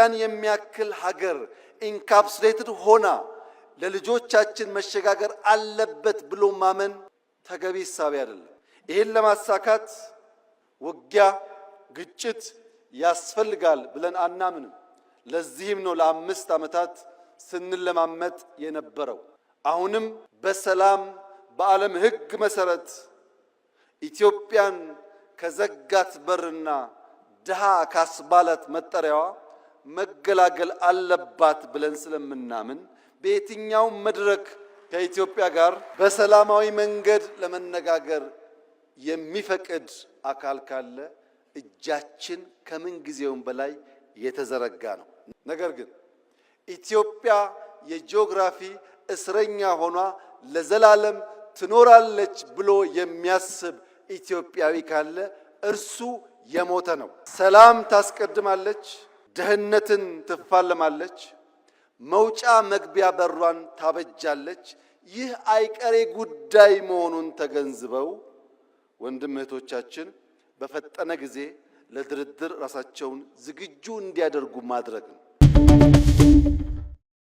ኢትዮጵያን የሚያክል ሀገር ኢንካፕሱሌትድ ሆና ለልጆቻችን መሸጋገር አለበት ብሎ ማመን ተገቢ ሐሳብ አይደለም። ይሄን ለማሳካት ውጊያ፣ ግጭት ያስፈልጋል ብለን አናምንም። ለዚህም ነው ለ5 ዓመታት ስንለማመጥ የነበረው። አሁንም በሰላም በዓለም ሕግ መሰረት ኢትዮጵያን ከዘጋት በርና ድሃ ካስባላት መጠሪያዋ መገላገል አለባት ብለን ስለምናምን በየትኛው መድረክ ከኢትዮጵያ ጋር በሰላማዊ መንገድ ለመነጋገር የሚፈቅድ አካል ካለ እጃችን ከምን ጊዜውም በላይ የተዘረጋ ነው። ነገር ግን ኢትዮጵያ የጂኦግራፊ እስረኛ ሆኗ ለዘላለም ትኖራለች ብሎ የሚያስብ ኢትዮጵያዊ ካለ እርሱ የሞተ ነው። ሰላም ታስቀድማለች፣ ድህነትን ትፋለማለች፣ መውጫ መግቢያ በሯን ታበጃለች። ይህ አይቀሬ ጉዳይ መሆኑን ተገንዝበው ወንድም እህቶቻችን በፈጠነ ጊዜ ለድርድር ራሳቸውን ዝግጁ እንዲያደርጉ ማድረግ ነው።